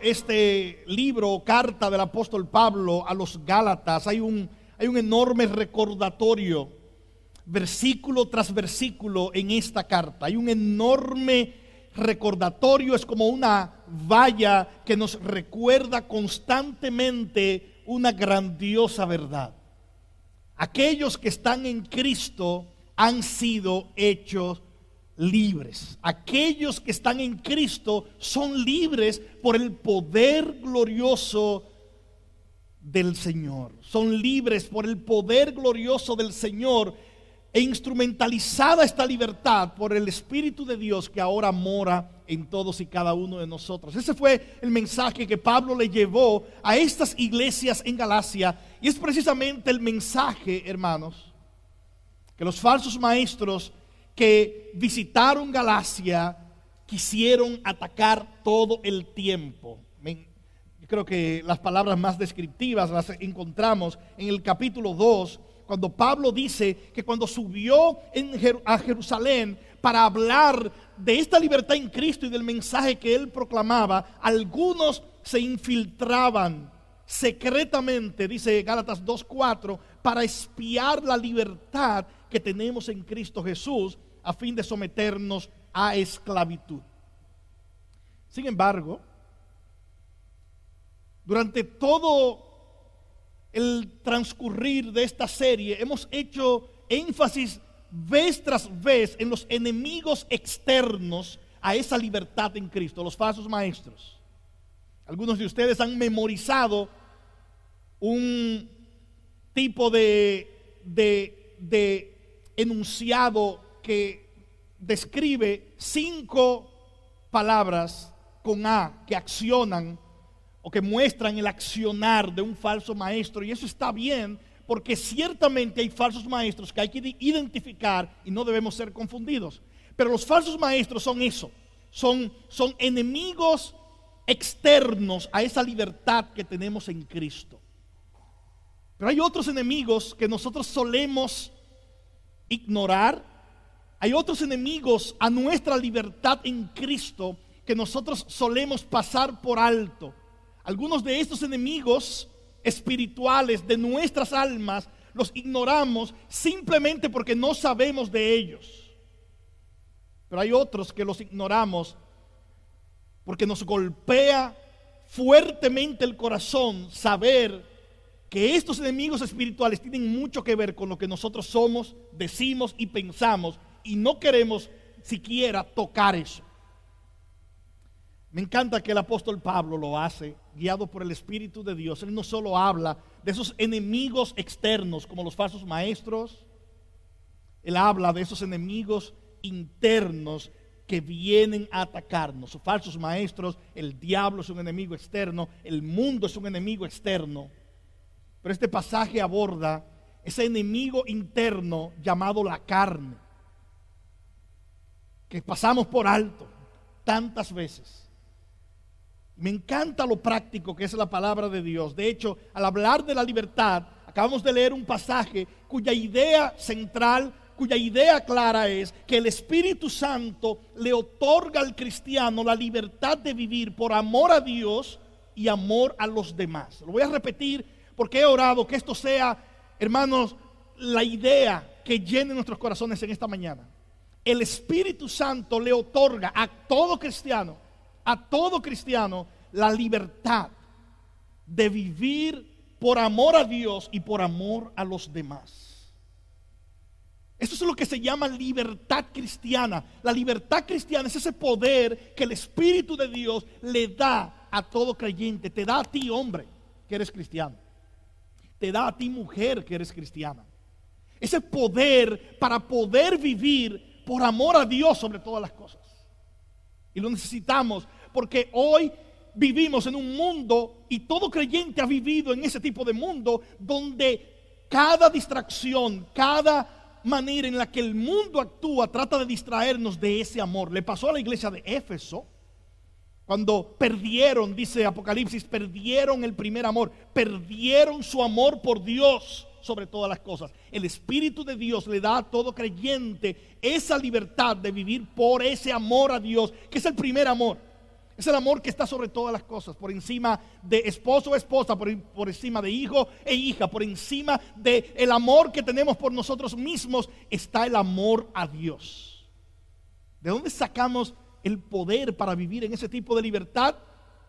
este libro o carta del apóstol Pablo a los Gálatas hay un enorme recordatorio, versículo tras versículo en esta carta. Hay un enorme recordatorio, es como una valla que nos recuerda constantemente una grandiosa verdad. Aquellos que están en Cristo han sido hechos libres. Aquellos que están en Cristo son libres por el poder glorioso del Señor. Son libres por el poder glorioso del Señor e instrumentalizada esta libertad por el Espíritu de Dios que ahora mora en todos y cada uno de nosotros. Ese fue el mensaje que Pablo le llevó a estas iglesias en Galacia, y es precisamente el mensaje, hermanos, que los falsos maestros que visitaron Galacia quisieron atacar todo el tiempo. Yo creo que las palabras más descriptivas las encontramos en el capítulo 2, cuando Pablo dice que cuando subió a Jerusalén para hablar de esta libertad en Cristo y del mensaje que él proclamaba, algunos se infiltraban secretamente, dice Gálatas 2:4, para espiar la libertad que tenemos en Cristo Jesús, a fin de someternos a esclavitud. Sin embargo, durante todo el transcurrir de esta serie hemos hecho énfasis vez tras vez en los enemigos externos a esa libertad en Cristo, los falsos maestros. Algunos de ustedes han memorizado un tipo de enunciado que describe 5 palabras con A que accionan o que muestran el accionar de un falso maestro, y eso está bien, porque ciertamente hay falsos maestros que hay que identificar y no debemos ser confundidos. Pero los falsos maestros son eso, son enemigos externos a esa libertad que tenemos en Cristo. Pero hay otros enemigos que nosotros solemos ignorar. Hay otros enemigos a nuestra libertad en Cristo que nosotros solemos pasar por alto. Algunos de estos enemigos espirituales de nuestras almas los ignoramos simplemente porque no sabemos de ellos. Pero hay otros que los ignoramos porque nos golpea fuertemente el corazón saber que estos enemigos espirituales tienen mucho que ver con lo que nosotros somos, decimos y pensamos, y no queremos siquiera tocar eso. Me encanta que el apóstol Pablo lo hace, guiado por el Espíritu de Dios. Él no solo habla de esos enemigos externos como los falsos maestros, él habla de esos enemigos internos que vienen a atacarnos. Los falsos maestros, el diablo es un enemigo externo, el mundo es un enemigo externo. Pero este pasaje aborda ese enemigo interno llamado la carne, que pasamos por alto tantas veces. Me encanta lo práctico que es la palabra de Dios. De hecho, al hablar de la libertad, acabamos de leer un pasaje cuya idea central, cuya idea clara es que el Espíritu Santo le otorga al cristiano la libertad de vivir por amor a Dios y amor a los demás. Lo voy a repetir porque he orado que esto sea, hermanos, la idea que llene nuestros corazones en esta mañana. El Espíritu Santo le otorga a todo cristiano, la libertad de vivir por amor a Dios y por amor a los demás. Eso es lo que se llama libertad cristiana. La libertad cristiana es ese poder que el Espíritu de Dios le da a todo creyente. Te da a ti, hombre, que eres cristiano. Te da a ti, mujer, que eres cristiana. Ese poder para poder vivir por amor a Dios sobre todas las cosas. Y lo necesitamos porque hoy vivimos en un mundo, y todo creyente ha vivido en ese tipo de mundo, donde cada distracción, cada manera en la que el mundo actúa trata de distraernos de ese amor. Le pasó a la iglesia de Éfeso cuando perdieron, dice Apocalipsis, perdieron el primer amor, perdieron su amor por Dios sobre todas las cosas. El Espíritu de Dios le da a todo creyente esa libertad de vivir por ese amor a Dios, que es el primer amor. Es el amor que está sobre todas las cosas, por encima de esposo o esposa, por encima de hijo e hija, por encima del amor que tenemos por nosotros mismos, está el amor a Dios. ¿De dónde sacamos el poder para vivir en ese tipo de libertad?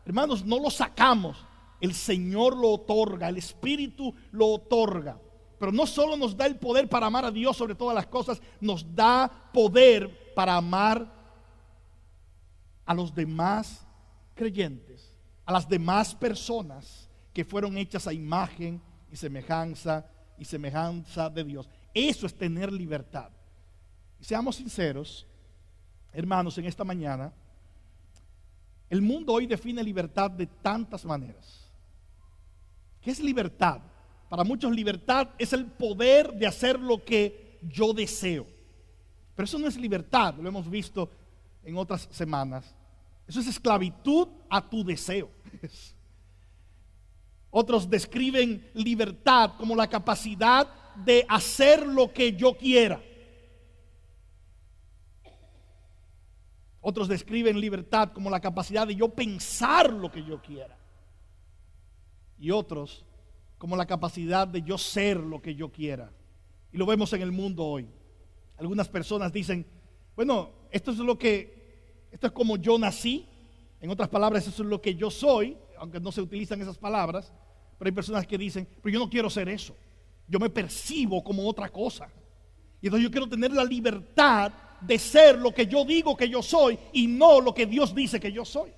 Hermanos, no lo sacamos. El Señor lo otorga, el Espíritu lo otorga. Pero no solo nos da el poder para amar a Dios sobre todas las cosas, nos da poder para amar a los demás creyentes, a las demás personas que fueron hechas a imagen y semejanza de Dios. Eso es tener libertad. Y seamos sinceros, hermanos, en esta mañana, el mundo hoy define libertad de tantas maneras. ¿Qué es libertad? Para muchos libertad es el poder de hacer lo que yo deseo. Pero eso no es libertad, lo hemos visto en otras semanas. Eso es esclavitud a tu deseo. Otros describen libertad como la capacidad de hacer lo que yo quiera. Otros describen libertad como la capacidad de yo pensar lo que yo quiera. Y otros como la capacidad de yo ser lo que yo quiera. Y lo vemos en el mundo hoy. Algunas personas dicen, bueno, esto es como yo nací. En otras palabras, eso es lo que yo soy, aunque no se utilizan esas palabras. Pero hay personas que dicen, pero yo no quiero ser eso. Yo me percibo como otra cosa. Y entonces yo quiero tener la libertad de ser lo que yo digo que yo soy y no lo que Dios dice que yo soy.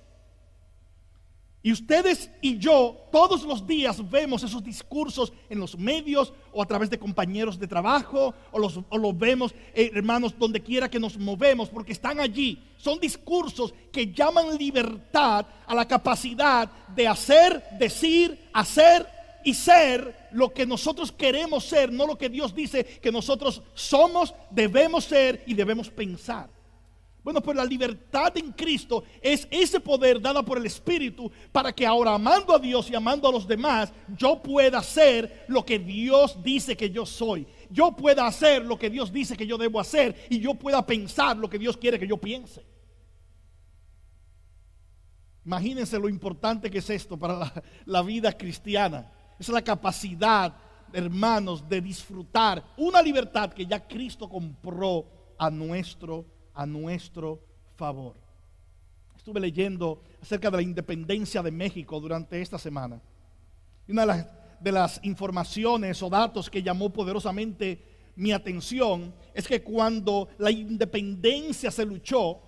Y ustedes y yo todos los días vemos esos discursos en los medios o a través de compañeros de trabajo o los vemos, hermanos, donde quiera que nos movemos, porque están allí. Son discursos que llaman libertad a la capacidad de hacer, decir, hacer y ser lo que nosotros queremos ser, no lo que Dios dice que nosotros somos, debemos ser y debemos pensar. Bueno, pues la libertad en Cristo es ese poder dado por el Espíritu para que ahora, amando a Dios y amando a los demás, yo pueda hacer lo que Dios dice que yo soy. Yo pueda hacer lo que Dios dice que yo debo hacer y yo pueda pensar lo que Dios quiere que yo piense. Imagínense lo importante que es esto para la vida cristiana. Es la capacidad, hermanos, de disfrutar una libertad que ya Cristo compró a nuestro favor. Estuve leyendo acerca de la independencia de México durante esta semana. Y una de las informaciones o datos que llamó poderosamente mi atención es que cuando la independencia se luchó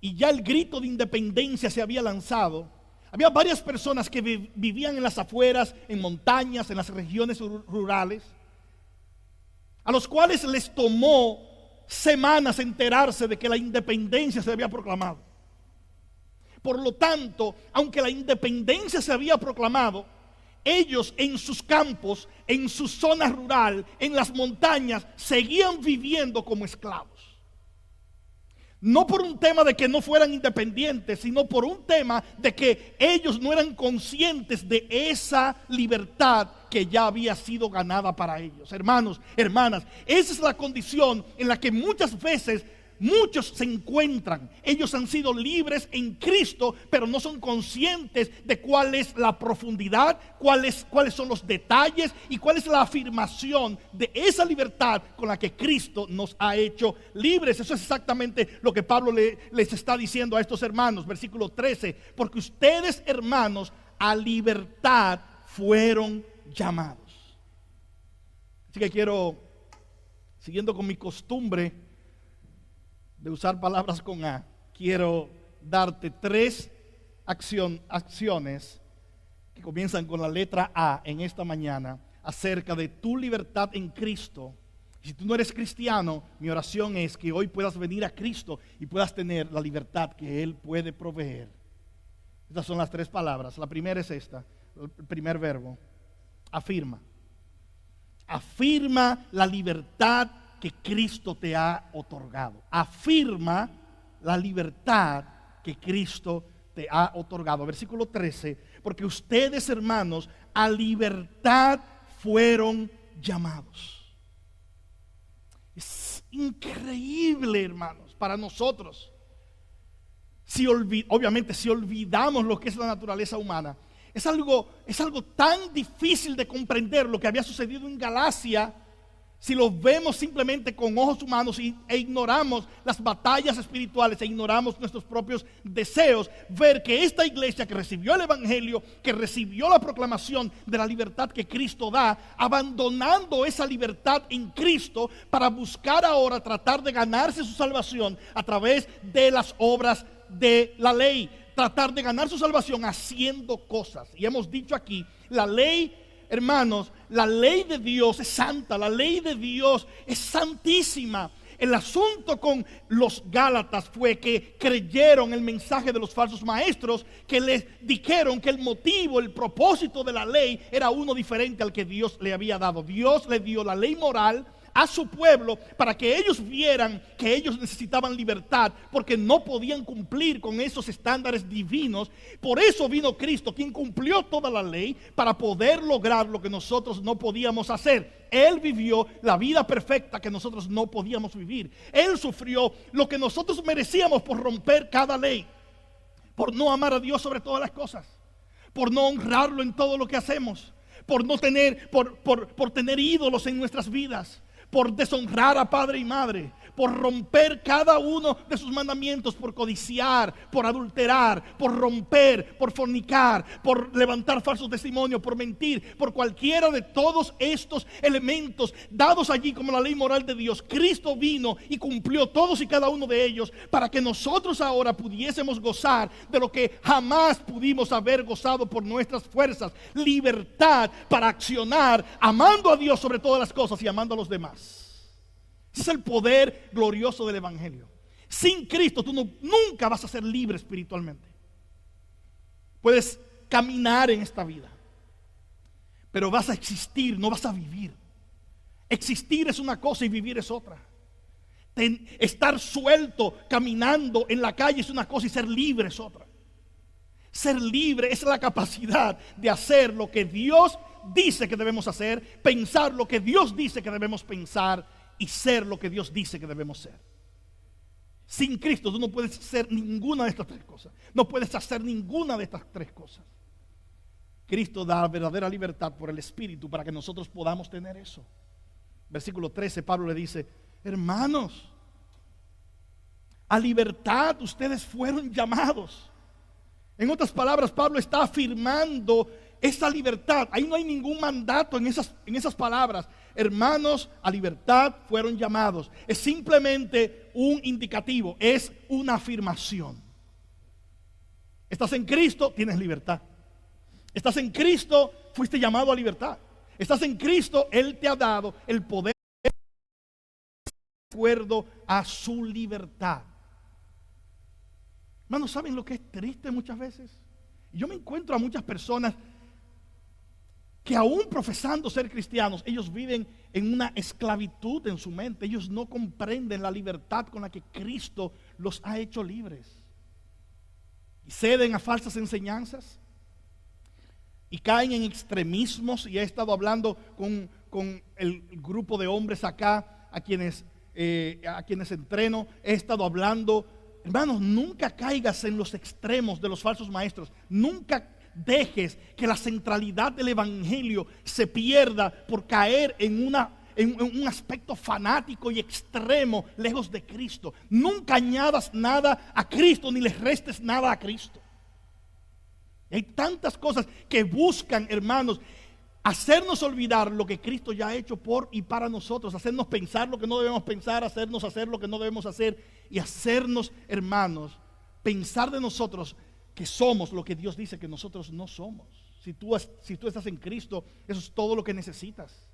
y ya el grito de independencia se había lanzado, había varias personas que vivían en las afueras, en montañas, en las regiones rurales, a los cuales les tomó semanas enterarse de que la independencia se había proclamado. Por lo tanto, aunque la independencia se había proclamado, ellos en sus campos, en su zona rural, en las montañas, seguían viviendo como esclavos. No por un tema de que no fueran independientes, sino por un tema de que ellos no eran conscientes de esa libertad que ya había sido ganada para ellos. Hermanos, hermanas, esa es la condición en la que muchas veces muchos se encuentran. Ellos han sido libres en Cristo, pero no son conscientes de cuál es la profundidad, cuáles son los detalles y cuál es la afirmación de esa libertad con la que Cristo nos ha hecho libres. Eso es exactamente lo que Pablo les está diciendo a estos hermanos. Versículo 13, porque ustedes, hermanos, a libertad fueron llamados. Así que quiero, siguiendo con mi costumbre de usar palabras con A, quiero darte 3 acciones que comienzan con la letra A en esta mañana acerca de tu libertad en Cristo. Si tú no eres cristiano, mi oración es que hoy puedas venir a Cristo y puedas tener la libertad que Él puede proveer. Estas son las 3 palabras. La primera es esta, el primer verbo, afirma. Afirma la libertad que Cristo te ha otorgado. Afirma la libertad que Cristo te ha otorgado. Versículo 13, porque ustedes, hermanos, a libertad fueron llamados. Es increíble, hermanos, para nosotros obviamente si olvidamos lo que es la naturaleza humana, es algo tan difícil de comprender lo que había sucedido en Galacia. Si lo vemos simplemente con ojos humanos e ignoramos las batallas espirituales e ignoramos nuestros propios deseos, ver que esta iglesia que recibió el evangelio, que recibió la proclamación de la libertad que Cristo da, abandonando esa libertad en Cristo para buscar ahora tratar de ganarse su salvación a través de las obras de la ley, tratar de ganar su salvación haciendo cosas. Y hemos dicho aquí, la ley, hermanos, la ley de Dios es santa, la ley de Dios es santísima. El asunto con los Gálatas fue que creyeron el mensaje de los falsos maestros, que les dijeron que el motivo, el propósito de la ley era uno diferente al que Dios le había dado. Dios le dio la ley moral a su pueblo para que ellos vieran que ellos necesitaban libertad porque no podían cumplir con esos estándares divinos. Por eso vino Cristo, quien cumplió toda la ley para poder lograr lo que nosotros no podíamos hacer. Él vivió la vida perfecta que nosotros no podíamos vivir. Él sufrió lo que nosotros merecíamos por romper cada ley, por no amar a Dios sobre todas las cosas, por no honrarlo en todo lo que hacemos, por no tener, por tener ídolos en nuestras vidas, por deshonrar a padre y madre, por romper cada uno de sus mandamientos, por codiciar, por adulterar, por romper, por fornicar, por levantar falsos testimonios, por mentir, por cualquiera de todos estos elementos dados allí como la ley moral de Dios. Cristo vino y cumplió todos y cada uno de ellos para que nosotros ahora pudiésemos gozar de lo que jamás pudimos haber gozado por nuestras fuerzas: libertad para accionar, amando a Dios sobre todas las cosas y amando a los demás. Ese es el poder glorioso del evangelio. Sin Cristo tú nunca vas a ser libre espiritualmente. Puedes caminar en esta vida, pero vas a existir, no vas a vivir. Existir es una cosa y vivir es otra. Estar suelto caminando en la calle es una cosa y ser libre es otra. Ser libre es la capacidad de hacer lo que Dios dice que debemos hacer, pensar lo que Dios dice que debemos pensar y ser lo que Dios dice que debemos ser. Sin Cristo tú no puedes ser ninguna de estas tres cosas. No puedes hacer ninguna de estas tres cosas. Cristo da verdadera libertad por el Espíritu para que nosotros podamos tener eso. Versículo 13, Pablo le dice: hermanos, a libertad ustedes fueron llamados. En otras palabras, Pablo está afirmando esa libertad. Ahí no hay ningún mandato en esas palabras. Hermanos, a libertad fueron llamados. Es simplemente un indicativo, es una afirmación. Estás en Cristo, tienes libertad. Estás en Cristo, fuiste llamado a libertad. Estás en Cristo, Él te ha dado el poder de acuerdo a su libertad. Hermanos, ¿saben lo que es triste muchas veces? Yo me encuentro a muchas personas que aún profesando ser cristianos, ellos viven en una esclavitud en su mente. Ellos no comprenden la libertad con la que Cristo los ha hecho libres. Y ceden a falsas enseñanzas y caen en extremismos. Y he estado hablando con el grupo de hombres acá a quienes entreno. He estado hablando, hermanos, nunca caigas en los extremos de los falsos maestros. Nunca dejes que la centralidad del evangelio se pierda por caer en un aspecto fanático y extremo lejos de Cristo. Nunca añadas nada a Cristo ni les restes nada a Cristo. Hay tantas cosas que buscan, hermanos, hacernos olvidar lo que Cristo ya ha hecho por y para nosotros, hacernos pensar lo que no debemos pensar, hacernos hacer lo que no debemos hacer y hacernos, hermanos, pensar de nosotros que somos lo que Dios dice que nosotros no somos. Si tú estás en Cristo, eso es todo lo que necesitas.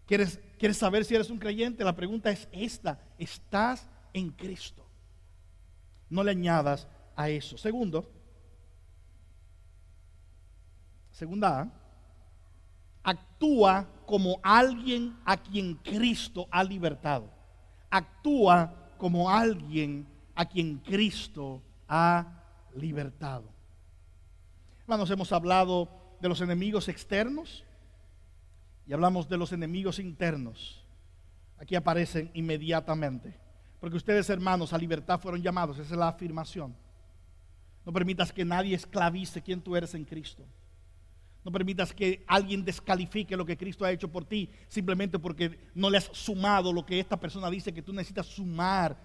¿Quieres saber si eres un creyente? La pregunta es esta: ¿estás en Cristo? No le añadas a eso. Segunda A, actúa como alguien a quien Cristo ha libertado. Actúa como alguien a quien Cristo ha libertado. Hermanos, hemos hablado de los enemigos externos y hablamos de los enemigos internos. Aquí aparecen inmediatamente. Porque ustedes, hermanos, a libertad fueron llamados. Esa es la afirmación. No permitas que nadie esclavice quién tú eres en Cristo. No permitas que alguien descalifique lo que Cristo ha hecho por ti simplemente porque no le has sumado lo que esta persona dice que tú necesitas sumar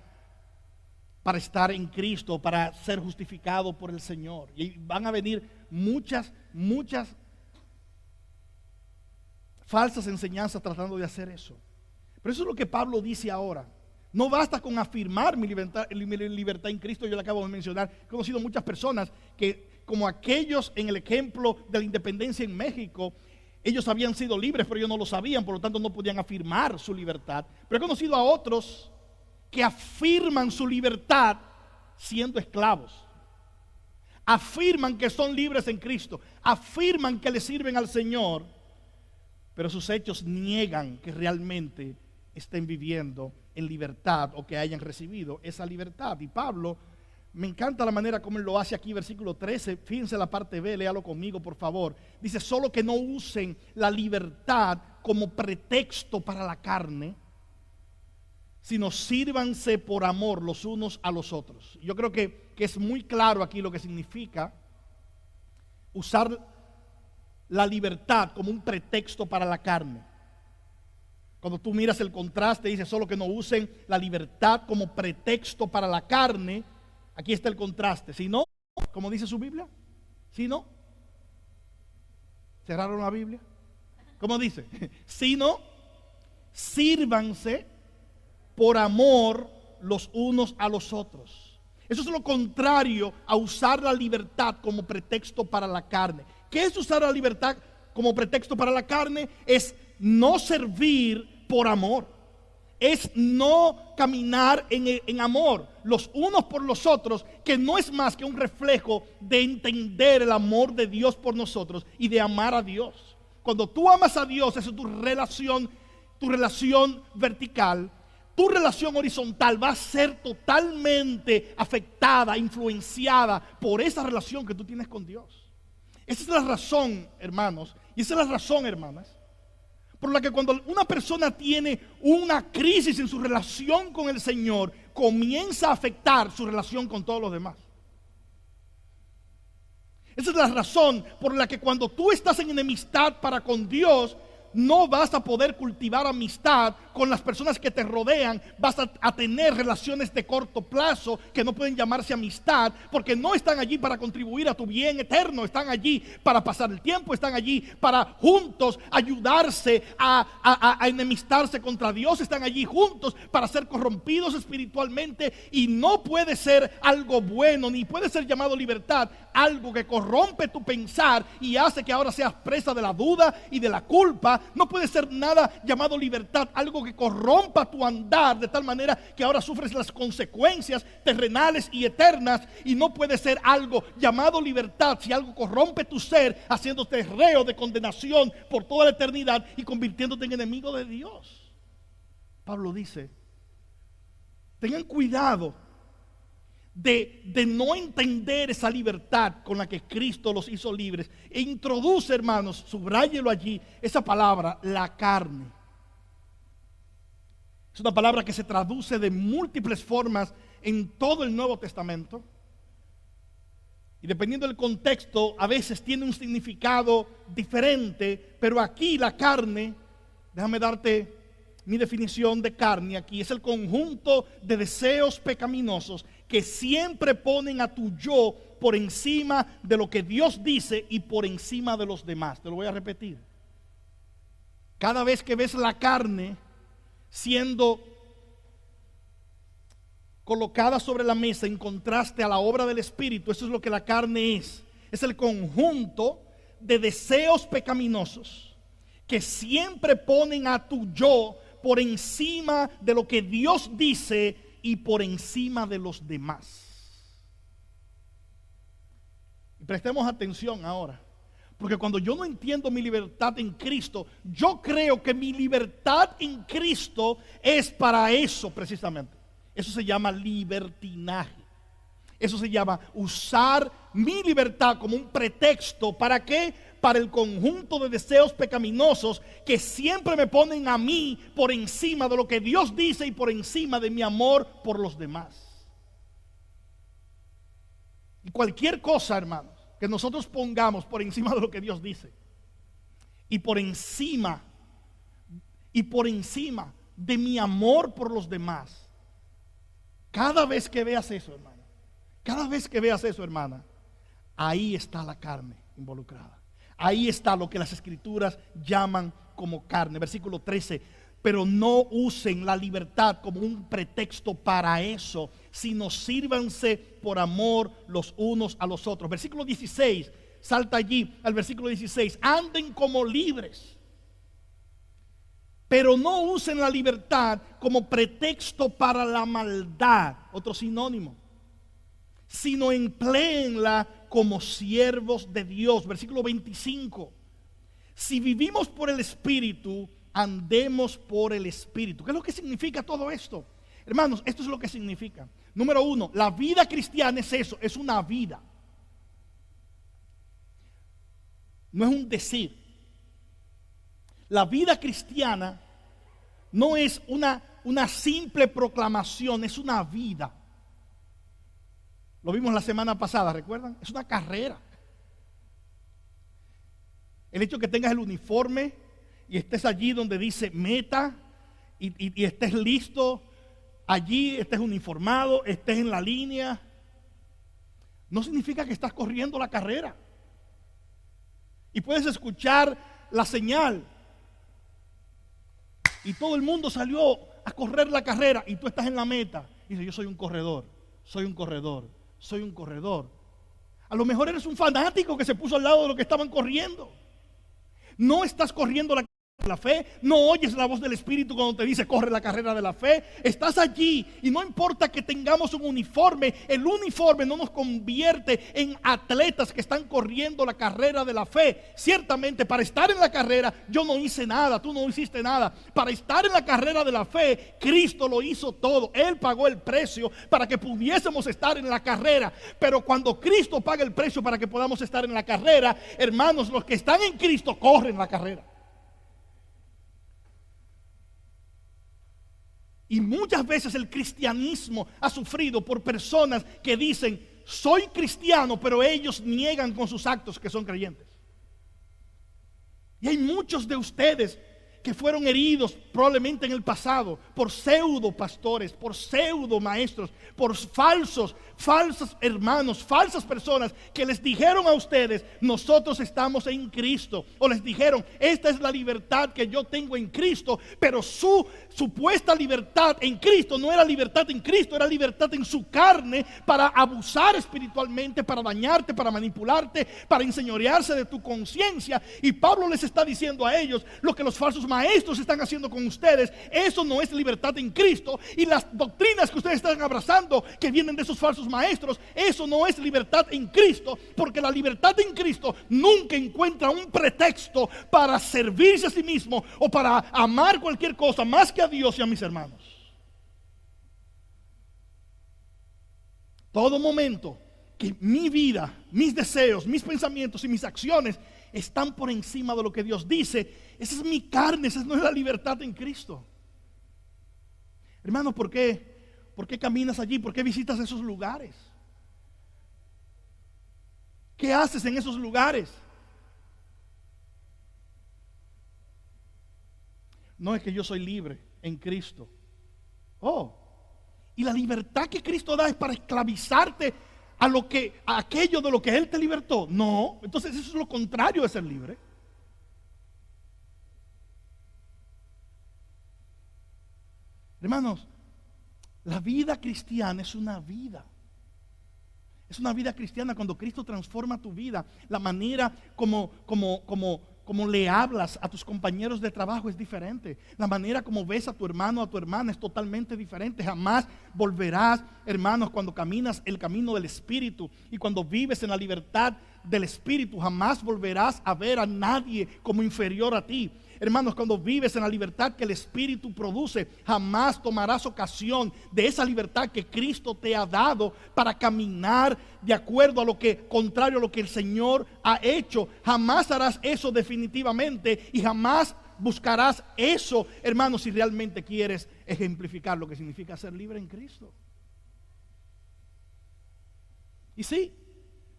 para estar en Cristo, para ser justificado por el Señor. Y van a venir muchas falsas enseñanzas tratando de hacer eso. Pero eso es lo que Pablo dice ahora. No basta con afirmar mi libertad en Cristo. Yo le acabo de mencionar. He conocido muchas personas que, como aquellos en el ejemplo de la independencia en México, ellos habían sido libres, pero ellos no lo sabían, por lo tanto no podían afirmar su libertad. Pero he conocido a otros que afirman su libertad siendo esclavos. Afirman que son libres en Cristo. Afirman que le sirven al Señor, pero sus hechos niegan que realmente estén viviendo en libertad o que hayan recibido esa libertad. Y Pablo, me encanta la manera como él lo hace aquí, versículo 13. Fíjense la parte B, léalo conmigo por favor. Dice, solo que no usen la libertad como pretexto para la carne, sino sírvanse por amor los unos a los otros. Yo creo que es muy claro aquí lo que significa usar la libertad como un pretexto para la carne. Cuando tú miras el contraste, dice solo que no usen la libertad como pretexto para la carne. Aquí está el contraste. Si no, como dice su Biblia, si no, cerraron la Biblia. ¿Cómo dice? Si no, sírvanse por amor los unos a los otros. Eso es lo contrario a usar la libertad como pretexto para la carne. ¿Qué es usar la libertad como pretexto para la carne? Es no servir por amor. Es no caminar en amor los unos por los otros, que no es más que un reflejo de entender el amor de Dios por nosotros y de amar a Dios. Cuando tú amas a Dios, esa es tu relación vertical. Tu relación horizontal va a ser totalmente afectada, influenciada por esa relación que tú tienes con Dios. Esa es la razón, hermanos, y esa es la razón, hermanas, por la que cuando una persona tiene una crisis en su relación con el Señor, comienza a afectar su relación con todos los demás. Esa es la razón por la que cuando tú estás en enemistad para con Dios, no vas a poder cultivar amistad con las personas que te rodean. Vas a tener relaciones de corto plazo que no pueden llamarse amistad, porque no están allí para contribuir a tu bien eterno. Están allí para pasar el tiempo, están allí para juntos ayudarse a enemistarse contra Dios. Están allí juntos para ser corrompidos espiritualmente. Y no puede ser algo bueno, ni puede ser llamado libertad, algo que corrompe tu pensar y hace que ahora seas presa de la duda y de la culpa. No puede ser nada llamado libertad, algo que corrompa tu andar de tal manera que ahora sufres las consecuencias terrenales y eternas. Y no puede ser algo llamado libertad si algo corrompe tu ser, haciéndote reo de condenación por toda la eternidad y convirtiéndote en enemigo de Dios. Pablo dice, tengan cuidado de no entender esa libertad con la que Cristo los hizo libres. E introduce, hermanos, subráyelo allí, esa palabra, la carne. Es una palabra que se traduce de múltiples formas en todo el Nuevo Testamento. Y dependiendo del contexto, a veces tiene un significado diferente. Pero aquí la carne, déjame darte mi definición de carne aquí, es el conjunto de deseos pecaminosos que siempre ponen a tu yo por encima de lo que Dios dice y por encima de los demás. Te lo voy a repetir. Cada vez que ves la carne siendo colocada sobre la mesa en contraste a la obra del Espíritu, eso es lo que la carne es. Es el conjunto de deseos pecaminosos que siempre ponen a tu yo por encima de lo que Dios dice y por encima de los demás. Y prestemos atención ahora, porque cuando yo no entiendo mi libertad en Cristo, yo creo que mi libertad en Cristo es para eso precisamente. Eso se llama libertinaje. Eso se llama usar mi libertad como un pretexto. ¿Para qué? para el conjunto de deseos pecaminosos que siempre me ponen a mí por encima de lo que Dios dice y por encima de mi amor por los demás. Y cualquier cosa, hermanos, que nosotros pongamos por encima de lo que Dios dice y por encima de mi amor por los demás, cada vez que veas eso, hermano, cada vez que veas eso, hermana, ahí está la carne involucrada. Ahí está lo que las escrituras llaman como carne. Versículo 13. Pero no usen la libertad como un pretexto para eso, sino sírvanse por amor los unos a los otros. Versículo 16. Salta allí al versículo 16. Anden como libres, pero no usen la libertad como pretexto para la maldad, otro sinónimo, sino empléenla como siervos de Dios. Versículo 25. Si vivimos por el Espíritu, andemos por el Espíritu. ¿Qué es lo que significa todo esto? Hermanos, esto es lo que significa. Número uno, la vida cristiana es eso, es una vida. No es un decir. La vida cristiana no es una simple proclamación, es una vida. Lo vimos la semana pasada, ¿recuerdan? Es una carrera. El hecho de que tengas el uniforme y estés allí donde dice meta y estés listo, allí estés uniformado, estés en la línea, no significa que estás corriendo la carrera. Y puedes escuchar la señal y todo el mundo salió a correr la carrera y tú estás en la meta y dices: yo soy un corredor, soy un corredor, soy un corredor. A lo mejor eres un fanático que se puso al lado de los que estaban corriendo. No estás corriendo la fe, no oyes la voz del Espíritu cuando te dice corre la carrera de la fe. Estás allí y no importa que tengamos un uniforme, el uniforme no nos convierte en atletas que están corriendo la carrera de la fe. Ciertamente para estar en la carrera yo no hice nada, tú no hiciste nada. Para estar en la carrera de la fe, Cristo lo hizo todo. Él pagó el precio para que pudiésemos estar en la carrera. Pero cuando Cristo paga el precio para que podamos estar en la carrera, hermanos, los que están en Cristo corren la carrera. Y muchas veces el cristianismo ha sufrido por personas que dicen: soy cristiano, pero ellos niegan con sus actos que son creyentes. Y hay muchos de ustedes que fueron heridos probablemente en el pasado por pseudo pastores, por pseudo maestros, por falsos hermanos, falsas personas que les dijeron a ustedes: nosotros estamos en Cristo, o les dijeron: esta es la libertad que yo tengo en Cristo, pero su supuesta libertad en Cristo no era libertad en Cristo, era libertad en su carne para abusar espiritualmente, para dañarte, para manipularte, para enseñorearse de tu conciencia. Y Pablo les está diciendo a ellos: lo que los falsos maestros están haciendo con ustedes, eso no es libertad en Cristo. Y las doctrinas que ustedes están abrazando, que vienen de esos falsos maestros, eso no es libertad en Cristo, porque la libertad en Cristo nunca encuentra un pretexto para servirse a sí mismo o para amar cualquier cosa más que a Dios y a mis hermanos. Todo momento que mi vida, mis deseos, mis pensamientos y mis acciones están por encima de lo que Dios dice, esa es mi carne, esa no es la libertad en Cristo. Hermano, ¿por qué caminas allí? ¿Por qué visitas esos lugares? ¿Qué haces en esos lugares? No es que yo soy libre en Cristo. Y la libertad que Cristo da es para esclavizarte a aquello de lo que Él te libertó. No, entonces eso es lo contrario de ser libre. Hermanos, la vida cristiana es una vida. Es una vida cristiana cuando Cristo transforma tu vida. La manera como le hablas a tus compañeros de trabajo es diferente. La manera como ves a tu hermano o a tu hermana es totalmente diferente. Jamás volverás, hermanos, cuando caminas el camino del Espíritu y cuando vives en la libertad del Espíritu, jamás volverás a ver a nadie como inferior a ti. Hermanos, cuando vives en la libertad que el Espíritu produce, jamás tomarás ocasión de esa libertad que Cristo te ha dado para caminar de acuerdo a lo que, contrario a lo que el Señor ha hecho. Jamás harás eso definitivamente y jamás buscarás eso, hermanos, si realmente quieres ejemplificar lo que significa ser libre en Cristo. Y sí,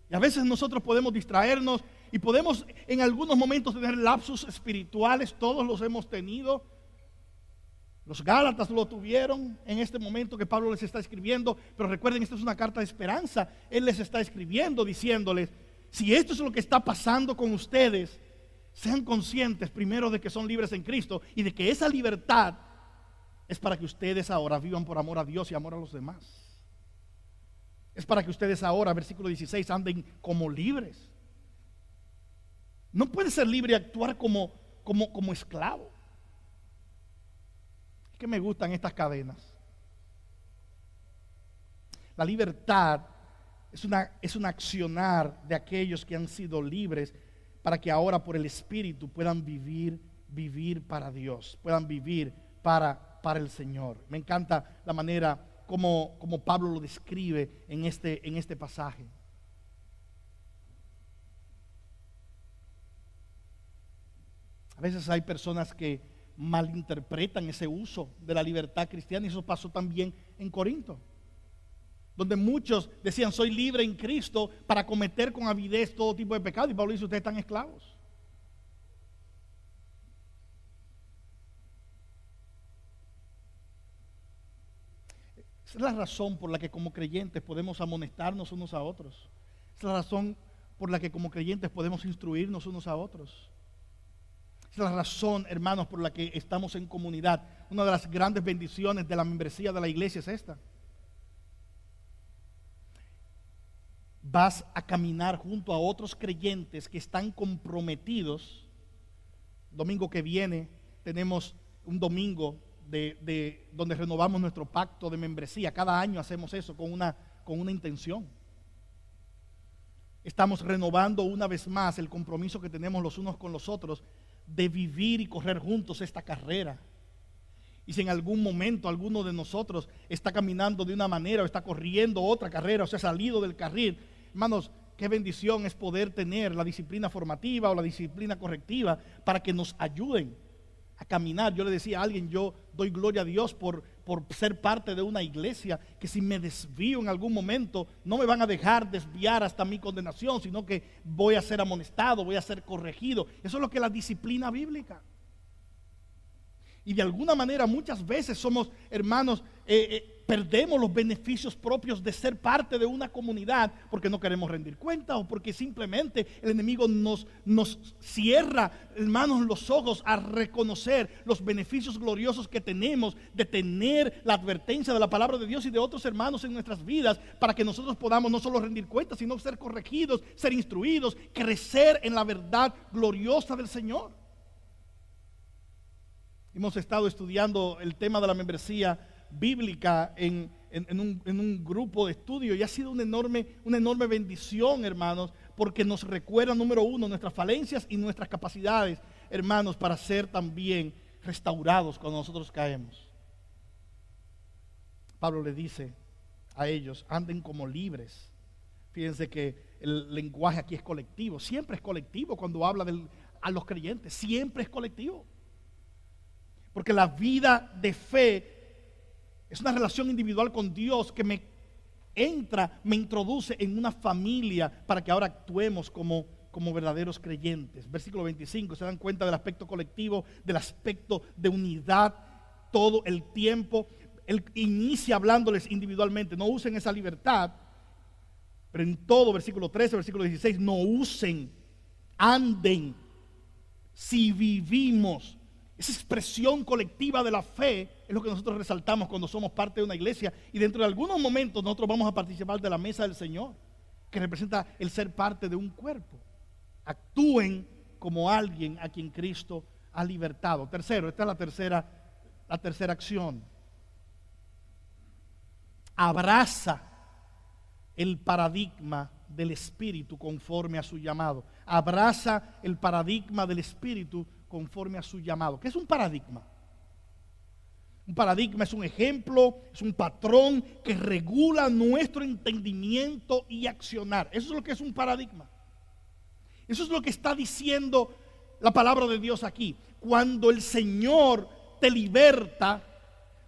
y a veces nosotros podemos distraernos y podemos en algunos momentos tener lapsus espirituales. Todos los hemos tenido. Los Gálatas lo tuvieron en este momento que Pablo les está escribiendo. Pero recuerden, esta es una carta de esperanza. Él les está escribiendo diciéndoles: si esto es lo que está pasando con ustedes, sean conscientes primero de que son libres en Cristo y de que esa libertad es para que ustedes ahora vivan por amor a Dios y amor a los demás. Es para que ustedes ahora, versículo 16, anden como libres. No puede ser libre y actuar como esclavo. Es que me gustan estas cadenas. La libertad es un accionar de aquellos que han sido libres para que ahora por el Espíritu puedan vivir para Dios, puedan vivir para el Señor. Me encanta la manera como Pablo lo describe en este pasaje. A veces hay personas que malinterpretan ese uso de la libertad cristiana, y eso pasó también en Corinto, donde muchos decían: soy libre en Cristo, para cometer con avidez todo tipo de pecado. Y Pablo dice: ustedes están esclavos. Esa es la razón por la que como creyentes podemos amonestarnos unos a otros. Esa es la razón por la que como creyentes podemos instruirnos unos a otros. Esa es la razón, hermanos, por la que estamos en comunidad. Una de las grandes bendiciones de la membresía de la iglesia es esta. Vas a caminar junto a otros creyentes que están comprometidos. Domingo que viene tenemos un domingo de donde renovamos nuestro pacto de membresía. Cada año hacemos eso con una intención. Estamos renovando una vez más el compromiso que tenemos los unos con los otros de vivir y correr juntos esta carrera. Y si en algún momento alguno de nosotros está caminando de una manera o está corriendo otra carrera o se ha salido del carril, hermanos, qué bendición es poder tener la disciplina formativa o la disciplina correctiva para que nos ayuden a caminar. Yo le decía a alguien: yo doy gloria a Dios por ser parte de una iglesia que si me desvío en algún momento no me van a dejar desviar hasta mi condenación, sino que voy a ser amonestado, voy a ser corregido. Eso es lo que es la disciplina bíblica. Y de alguna manera muchas veces somos, hermanos, perdemos los beneficios propios de ser parte de una comunidad porque no queremos rendir cuenta o porque simplemente el enemigo nos cierra, hermanos, los ojos a reconocer los beneficios gloriosos que tenemos de tener la advertencia de la palabra de Dios y de otros hermanos en nuestras vidas, para que nosotros podamos no solo rendir cuenta, sino ser corregidos, ser instruidos, crecer en la verdad gloriosa del Señor. Hemos estado estudiando el tema de la membresía bíblica en un grupo de estudio, y ha sido una enorme bendición, hermanos, porque nos recuerda, número uno, nuestras falencias y nuestras capacidades, hermanos, para ser también restaurados cuando nosotros caemos. Pablo le dice a ellos: anden como libres. Fíjense que el lenguaje aquí es colectivo, siempre es colectivo cuando habla a los creyentes, siempre es colectivo. Porque la vida de fe es una relación individual con Dios que me introduce en una familia para que ahora actuemos como verdaderos creyentes. Versículo 25, se dan cuenta del aspecto colectivo, del aspecto de unidad todo el tiempo. Él inicia hablándoles individualmente: no usen esa libertad, pero en todo, versículo 13, versículo 16, no usen, anden, si vivimos. Esa expresión colectiva de la fe es lo que nosotros resaltamos cuando somos parte de una iglesia, y dentro de algunos momentos nosotros vamos a participar de la mesa del Señor, que representa el ser parte de un cuerpo. Actúen como alguien a quien Cristo ha libertado. Tercero, esta es la tercera acción. Abraza el paradigma del Espíritu conforme a su llamado. Abraza el paradigma del Espíritu conforme a su llamado. ¿Qué es un paradigma? Un paradigma es un ejemplo, es un patrón que regula nuestro entendimiento y accionar. Eso es lo que es un paradigma. Eso es lo que está diciendo la palabra de Dios aquí. Cuando el Señor te liberta,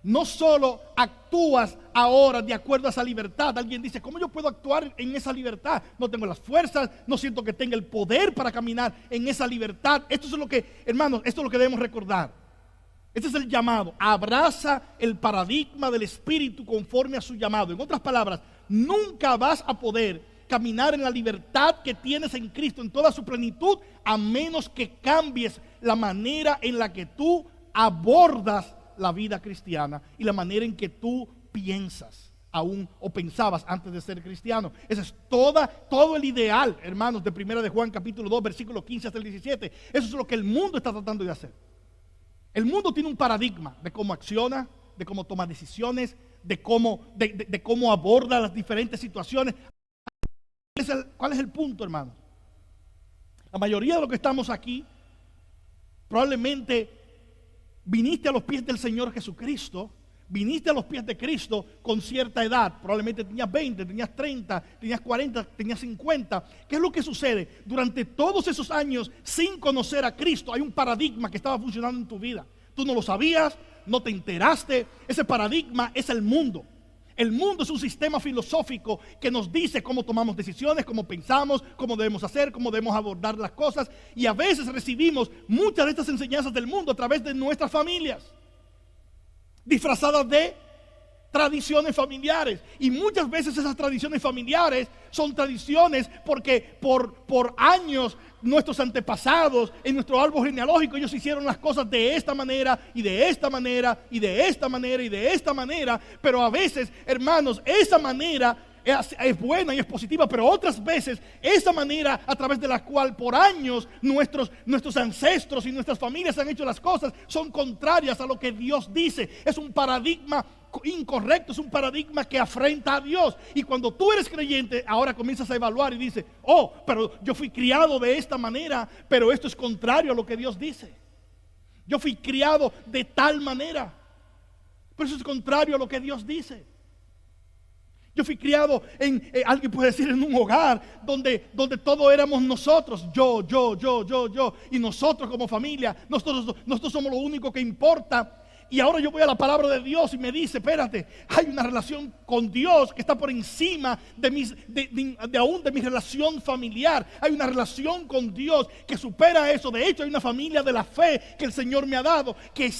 no solo actúas ahora de acuerdo a esa libertad. Alguien dice, ¿cómo yo puedo actuar en esa libertad? No tengo las fuerzas, no siento que tenga el poder para caminar en esa libertad. Esto es lo que, hermanos, esto es lo que debemos recordar. Este es el llamado. Abraza el paradigma del Espíritu conforme a su llamado. En otras palabras, nunca vas a poder caminar en la libertad que tienes en Cristo en toda su plenitud, a menos que cambies la manera en la que tú abordas la vida cristiana y la manera en que tú piensas aún o pensabas antes de ser cristiano. Ese es todo el ideal, hermanos, de 1 de Juan capítulo 2 versículo 15 hasta el 17. Eso es lo que el mundo está tratando de hacer. El mundo tiene un paradigma de cómo acciona, de cómo toma decisiones, de cómo aborda las diferentes situaciones. ¿Cuál es el punto, hermanos? La mayoría de los que estamos aquí probablemente viniste a los pies del Señor Jesucristo, viniste a los pies de Cristo con cierta edad, probablemente tenías 20, tenías 30, tenías 40, tenías 50. ¿Qué es lo que sucede? Durante todos esos años sin conocer a Cristo hay un paradigma que estaba funcionando en tu vida. Tú no lo sabías, no te enteraste. Ese paradigma es el mundo. El mundo es un sistema filosófico que nos dice cómo tomamos decisiones, cómo pensamos, cómo debemos hacer, cómo debemos abordar las cosas. Y a veces recibimos muchas de estas enseñanzas del mundo a través de nuestras familias, disfrazadas de tradiciones familiares. Y muchas veces esas tradiciones familiares son tradiciones porque por años nuestros antepasados en nuestro árbol genealógico ellos hicieron las cosas de esta manera y de esta manera y de esta manera y de esta manera. Pero a veces, hermanos, esa manera es buena y es positiva, pero otras veces esa manera a través de la cual por años nuestros ancestros y nuestras familias han hecho las cosas son contrarias a lo que Dios dice. Es un paradigma incorrecto, es un paradigma que afrenta a Dios. Y cuando tú eres creyente, ahora comienzas a evaluar y dices, oh, pero yo fui criado de esta manera, pero esto es contrario a lo que Dios dice. Yo fui criado de tal manera, pero eso es contrario a lo que Dios dice. Yo fui criado alguien puede decir, en un hogar donde todos éramos nosotros, yo, y nosotros como familia, nosotros somos lo único que importa. Y ahora yo voy a la palabra de Dios y me dice, espérate, hay una relación con Dios que está por encima de aún de mi relación familiar. Hay una relación con Dios que supera eso. De hecho, hay una familia de la fe que el Señor me ha dado, que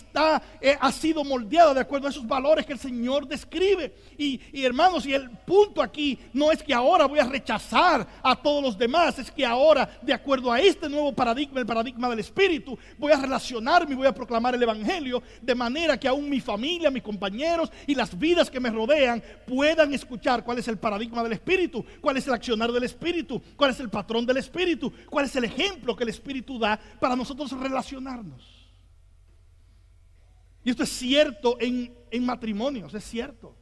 ha sido moldeada de acuerdo a esos valores que el Señor describe. Y hermanos, y el punto aquí no es que ahora voy a rechazar a todos los demás, es que ahora, de acuerdo a este nuevo paradigma, el paradigma del Espíritu, voy a relacionarme y voy a proclamar el Evangelio de manera que aún mi familia, mis compañeros y las vidas que me rodean puedan escuchar cuál es el paradigma del Espíritu, cuál es el accionar del Espíritu, cuál es el patrón del Espíritu, cuál es el ejemplo que el Espíritu da para nosotros relacionarnos. Y esto es cierto en matrimonios, es cierto.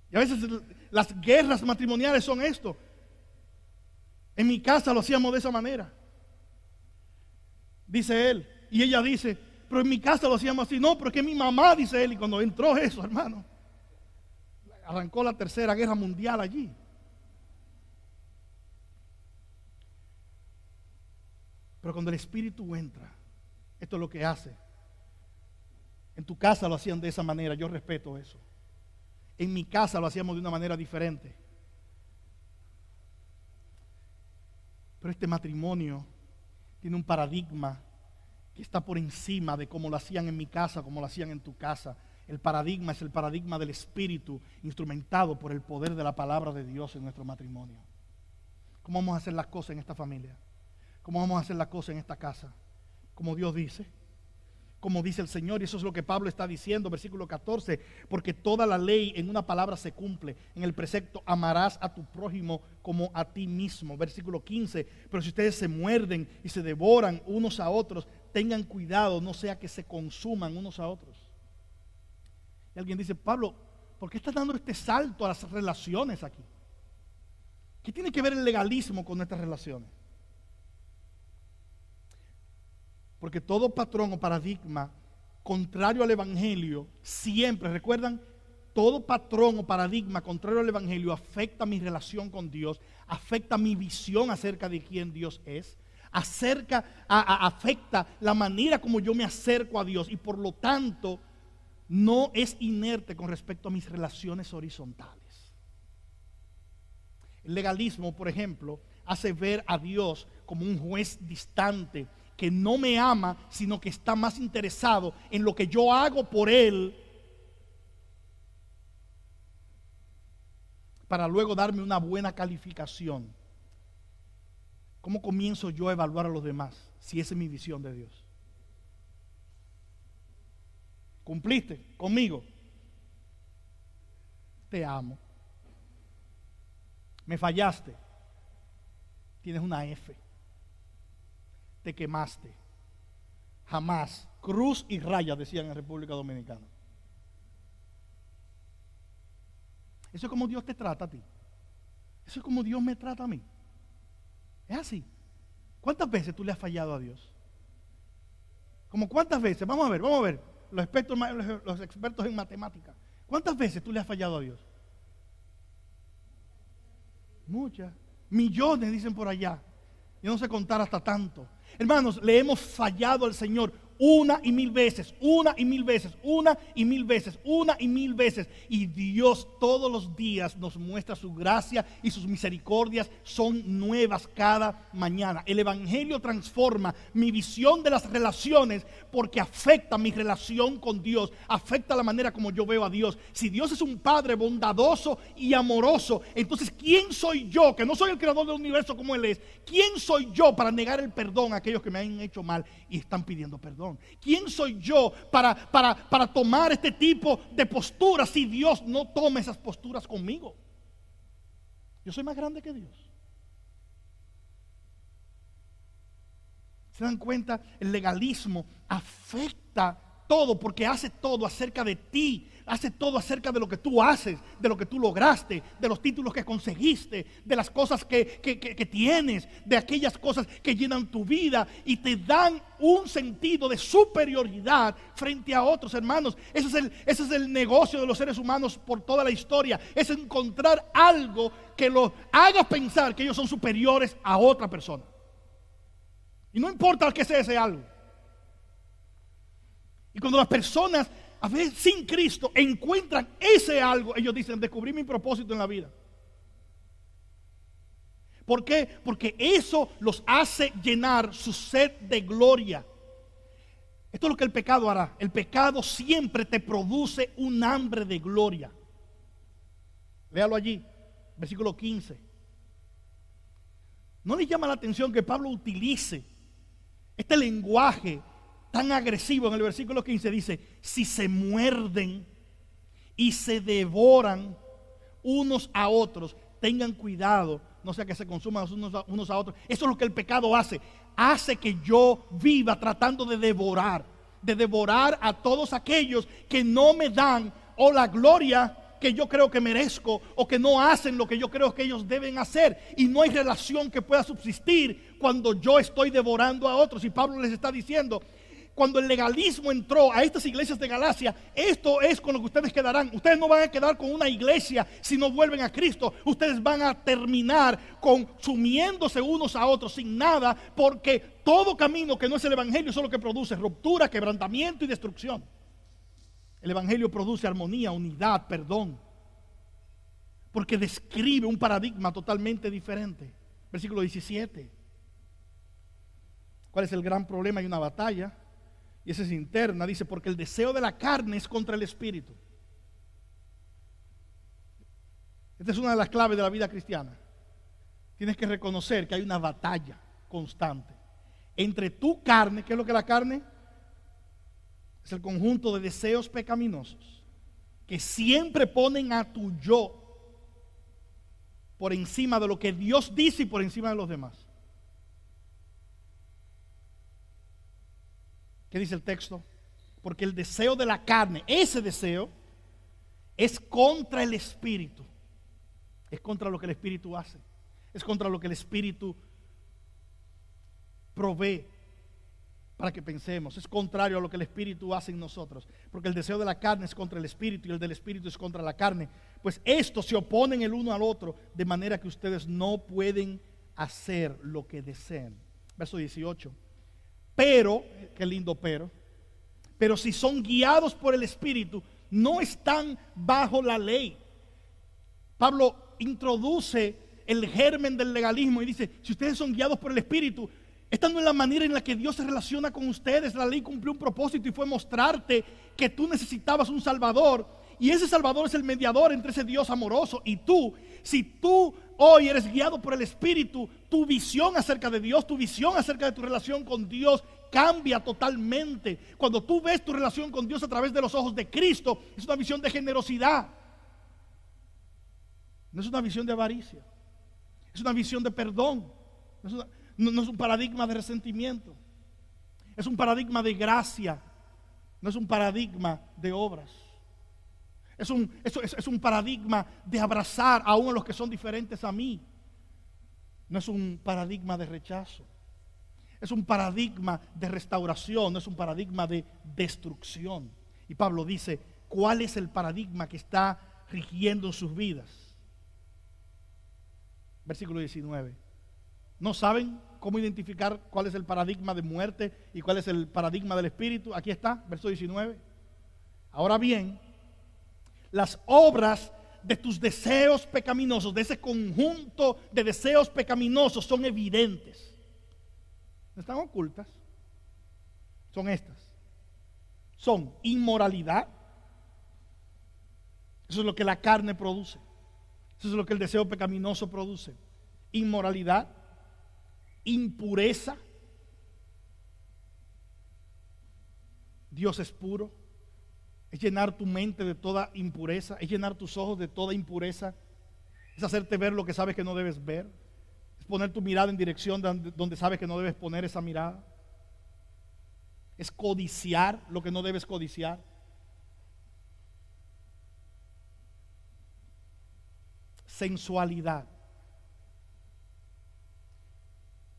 Y a veces las guerras matrimoniales son esto. En mi casa lo hacíamos de esa manera, dice él, y ella dice, pero en mi casa lo hacíamos así. No, pero es que mi mamá, dice él. Y cuando entró eso, hermano, arrancó la tercera guerra mundial allí. Pero cuando el Espíritu entra, esto es lo que hace. En tu casa lo hacían de esa manera, yo respeto eso. En mi casa lo hacíamos de una manera diferente. Pero este matrimonio tiene un paradigma que está por encima de cómo lo hacían en mi casa, como lo hacían en tu casa. El paradigma es el paradigma del Espíritu, instrumentado por el poder de la palabra de Dios en nuestro matrimonio. ¿Cómo vamos a hacer las cosas en esta familia? ¿Cómo vamos a hacer las cosas en esta casa? Como Dios dice, como dice el Señor. Y eso es lo que Pablo está diciendo, versículo 14, porque toda la ley en una palabra se cumple, en el precepto, amarás a tu prójimo como a ti mismo. Versículo 15, pero si ustedes se muerden y se devoran unos a otros, tengan cuidado, no sea que se consuman unos a otros. Y alguien dice, Pablo, ¿por qué estás dando este salto a las relaciones aquí? ¿Qué tiene que ver el legalismo con nuestras relaciones? Porque todo patrón o paradigma contrario al Evangelio, siempre, ¿recuerdan? Todo patrón o paradigma contrario al Evangelio afecta mi relación con Dios, afecta mi visión acerca de quién Dios es, afecta la manera como yo me acerco a Dios y por lo tanto no es inerte con respecto a mis relaciones horizontales. El legalismo, por ejemplo, hace ver a Dios como un juez distante que no me ama, sino que está más interesado en lo que yo hago por Él para luego darme una buena calificación. ¿Cómo comienzo yo a evaluar a los demás si esa es mi visión de Dios? ¿Cumpliste conmigo? Te amo. Me fallaste. Tienes una F. Te quemaste. Jamás. Cruz y raya, decían en República Dominicana. Eso es como Dios te trata a ti. Eso es como Dios me trata a mí. Es así. ¿Cuántas veces tú le has fallado a Dios? ¿Cómo cuántas veces? Vamos a ver. Los expertos en matemáticas. ¿Cuántas veces tú le has fallado a Dios? Muchas. Millones, dicen por allá. Yo no sé contar hasta tanto. Hermanos, le hemos fallado al Señor una y mil veces, una y mil veces, una y mil veces, una y mil veces. Y Dios todos los días nos muestra su gracia y sus misericordias son nuevas cada mañana. El Evangelio transforma mi visión de las relaciones porque afecta mi relación con Dios, afecta la manera como yo veo a Dios. Si Dios es un Padre bondadoso y amoroso, entonces ¿quién soy yo, que no soy el creador del universo como Él es? ¿Quién soy yo para negar el perdón a aquellos que me han hecho mal y están pidiendo perdón? ¿Quién soy yo para tomar este tipo de posturas si Dios no toma esas posturas conmigo? Yo soy más grande que Dios. ¿Se dan cuenta? El legalismo afecta todo porque hace todo acerca de ti. Hace todo acerca de lo que tú haces, de lo que tú lograste, de los títulos que conseguiste, de las cosas que tienes, de aquellas cosas que llenan tu vida y te dan un sentido de superioridad frente a otros, hermanos. Ese es el negocio de los seres humanos por toda la historia. Es encontrar algo que los haga pensar que ellos son superiores a otra persona. Y no importa qué sea ese algo. Y cuando las personas a veces sin Cristo encuentran ese algo, ellos dicen: descubrí mi propósito en la vida. ¿Por qué? Porque eso los hace llenar su sed de gloria. Esto es lo que el pecado hará. El pecado siempre te produce un hambre de gloria. Léalo allí, versículo 15. ¿No les llama la atención que Pablo utilice este lenguaje tan agresivo? En el versículo 15 dice: si se muerden y se devoran unos a otros, tengan cuidado, no sea que se consuman unos a otros. Eso es lo que el pecado hace. Hace que yo viva tratando de devorar a todos aquellos que no me dan o la gloria que yo creo que merezco, o que no hacen lo que yo creo que ellos deben hacer. Y no hay relación que pueda subsistir cuando yo estoy devorando a otros. Y Pablo les está diciendo: cuando el legalismo entró a estas iglesias de Galacia, esto es con lo que ustedes quedarán. Ustedes no van a quedar con una iglesia si no vuelven a Cristo. Ustedes van a terminar consumiéndose unos a otros sin nada, porque todo camino que no es el Evangelio es lo que produce ruptura, quebrantamiento y destrucción. El Evangelio produce armonía, unidad, perdón, porque describe un paradigma totalmente diferente. Versículo 17. ¿Cuál es el gran problema? Hay una batalla, y esa es interna. Dice: porque el deseo de la carne es contra el espíritu. Esta es una de las claves de la vida cristiana. Tienes que reconocer que hay una batalla constante entre tu carne. ¿Qué es lo que es la carne? Es el conjunto de deseos pecaminosos que siempre ponen a tu yo por encima de lo que Dios dice y por encima de los demás. ¿Qué dice el texto? Porque el deseo de la carne, ese deseo, es contra el espíritu. Es contra lo que el espíritu hace. Es contra lo que el espíritu provee. para que pensemos. Es contrario a lo que el Espíritu hace en nosotros, porque el deseo de la carne es contra el Espíritu y el del Espíritu es contra la carne. Pues estos se oponen el uno al otro, de manera que ustedes no pueden hacer lo que deseen. Verso 18. Pero, qué lindo pero si son guiados por el Espíritu, no están bajo la ley. Pablo introduce el germen del legalismo y dice, si ustedes son guiados por el Espíritu, esta no es la manera en la que Dios se relaciona con ustedes. La ley cumplió un propósito y fue mostrarte que tú necesitabas un Salvador. Y ese Salvador es el mediador entre ese Dios amoroso y tú. Si tú hoy eres guiado por el Espíritu, tu visión acerca de Dios, tu visión acerca de tu relación con Dios cambia totalmente. Cuando tú ves tu relación con Dios a través de los ojos de Cristo, es una visión de generosidad. No es una visión de avaricia. Es una visión de perdón. No es un paradigma de resentimiento. Es un paradigma de gracia. No es un paradigma de obras. Es un paradigma de abrazar aún a los que son diferentes a mí. No es un paradigma de rechazo. Es un paradigma de restauración. No es un paradigma de destrucción. Y Pablo dice, ¿cuál es el paradigma que está rigiendo sus vidas? Versículo 19. ¿No saben cómo identificar cuál es el paradigma de muerte y cuál es el paradigma del Espíritu? Aquí está, verso 19. Ahora bien, las obras de tus deseos pecaminosos, de ese conjunto de deseos pecaminosos, son evidentes. No están ocultas. Son estas. Son inmoralidad. Eso es lo que la carne produce. Eso es lo que el deseo pecaminoso produce. Inmoralidad, impureza. Dios es puro. Es llenar tu mente de toda impureza. Es llenar tus ojos de toda impureza. Es hacerte ver lo que sabes que no debes ver. Es poner tu mirada en dirección donde sabes que no debes poner esa mirada. Es codiciar lo que no debes codiciar. Sensualidad.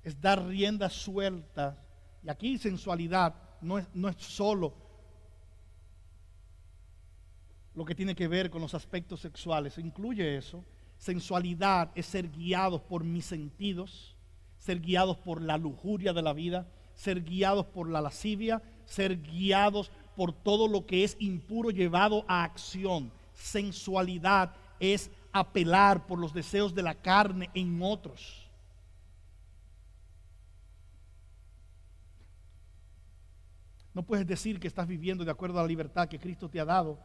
Es dar rienda suelta. Y aquí sensualidad no es solo lo que tiene que ver con los aspectos sexuales, incluye eso. Sensualidad es ser guiados por mis sentidos, ser guiados por la lujuria de la vida, ser guiados por la lascivia, ser guiados por todo lo que es impuro llevado a acción. Sensualidad es apelar por los deseos de la carne en otros. No puedes decir que estás viviendo de acuerdo a la libertad que Cristo te ha dado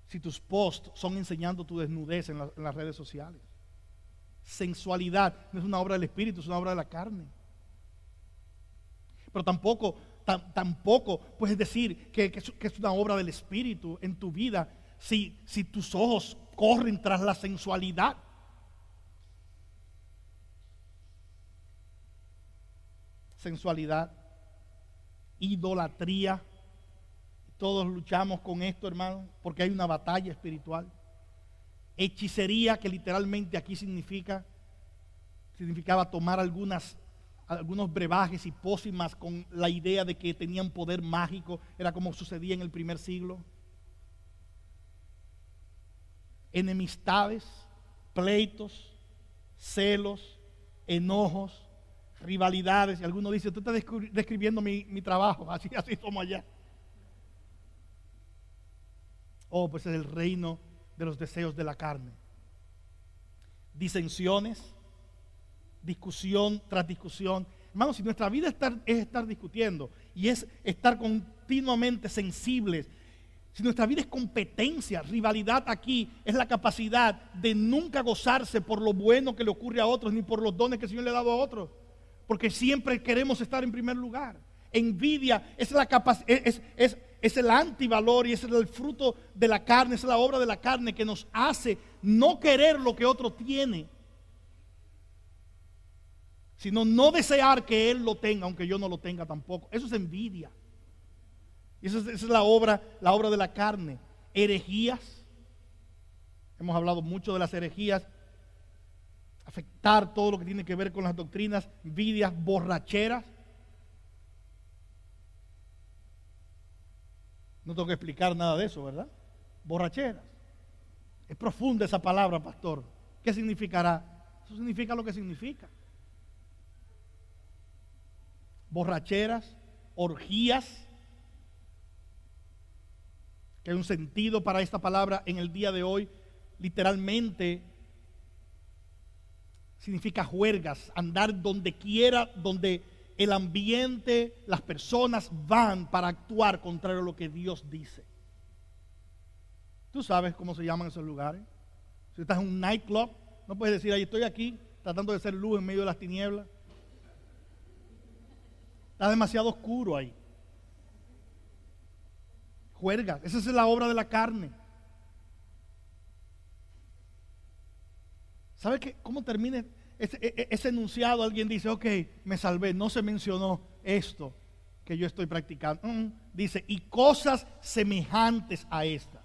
si tus posts son enseñando tu desnudez en las redes sociales. Sensualidad no es una obra del Espíritu, es una obra de la carne. Pero tampoco puedes decir que es una obra del Espíritu en tu vida si tus ojos corren tras la sensualidad. Sensualidad, idolatría. Todos luchamos con esto, hermano, porque hay una batalla espiritual. Hechicería, que literalmente aquí significaba tomar algunos brebajes y pócimas con la idea de que tenían poder mágico. Era como sucedía en el primer siglo. Enemistades, pleitos, celos, enojos, rivalidades. Y algunos dicen, tú estás describiendo mi trabajo, así somos allá. Oh, pues es el reino de los deseos de la carne. Disensiones, discusión tras discusión. Hermanos, si nuestra vida es estar discutiendo y es estar continuamente sensibles, si nuestra vida es competencia, rivalidad aquí es la capacidad de nunca gozarse por lo bueno que le ocurre a otros ni por los dones que el Señor le ha dado a otros, porque siempre queremos estar en primer lugar. Envidia es la es el antivalor y es el fruto de la carne, es la obra de la carne que nos hace no querer lo que otro tiene, sino no desear que él lo tenga, aunque yo no lo tenga tampoco. Eso es envidia. Y esa es la obra de la carne. Herejías. Hemos hablado mucho de las herejías. Afectar todo lo que tiene que ver con las doctrinas, envidias, borracheras. No tengo que explicar nada de eso, ¿verdad? Borracheras. Es profunda esa palabra, pastor. ¿Qué significará? Eso significa lo que significa. Borracheras, orgías, que hay un sentido para esta palabra en el día de hoy. Literalmente significa juergas, andar donde quiera, donde el ambiente, las personas van para actuar contrario a lo que Dios dice. Tú sabes cómo se llaman esos lugares. Si estás en un nightclub, no puedes decir, ahí estoy aquí tratando de ser luz en medio de las tinieblas. Está demasiado oscuro ahí. Juergas, esa es la obra de la carne. ¿Sabe qué? ¿Cómo termina ese enunciado? Alguien dice, ok, me salvé. No se mencionó esto que yo estoy practicando. Dice, y cosas semejantes a esta.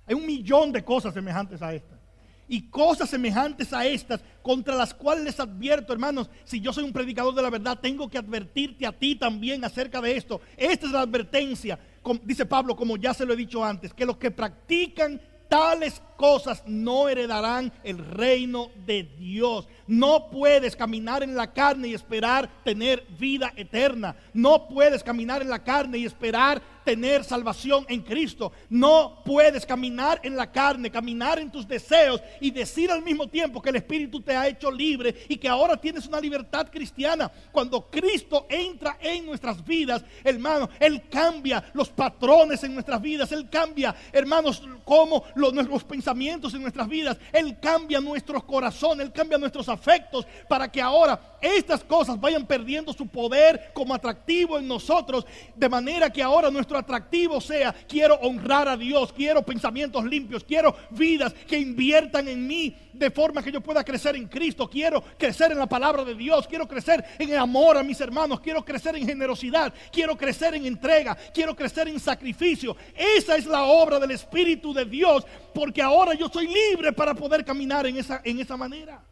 Hay 1,000,000 de cosas semejantes a esta. Y cosas semejantes a estas, contra las cuales les advierto, hermanos, si yo soy un predicador de la verdad, tengo que advertirte a ti también acerca de esto. Esta es la advertencia, dice Pablo, como ya se lo he dicho antes, que los que practican tales cosas no heredarán el reino de Dios. No puedes caminar en la carne y esperar tener vida eterna. No puedes caminar en la carne y esperar tener salvación en Cristo. No puedes caminar en la carne, caminar en tus deseos y decir al mismo tiempo que el Espíritu te ha hecho libre y que ahora tienes una libertad cristiana. Cuando Cristo entra en nuestras vidas, hermanos, Él cambia los patrones en nuestras vidas. Él cambia, hermanos, como nuestros pensamientos en nuestras vidas. Él cambia nuestros corazones, Él cambia nuestros afectos para que ahora estas cosas vayan perdiendo su poder como atractivo en nosotros, de manera que ahora nuestro atractivo sea, quiero honrar a Dios, quiero pensamientos limpios, quiero vidas que inviertan en mí de forma que yo pueda crecer en Cristo, quiero crecer en la palabra de Dios, quiero crecer en el amor a mis hermanos, quiero crecer en generosidad, quiero crecer en entrega, quiero crecer en sacrificio. Esa es la obra del Espíritu de Dios, porque ahora yo soy libre para poder caminar en esa manera.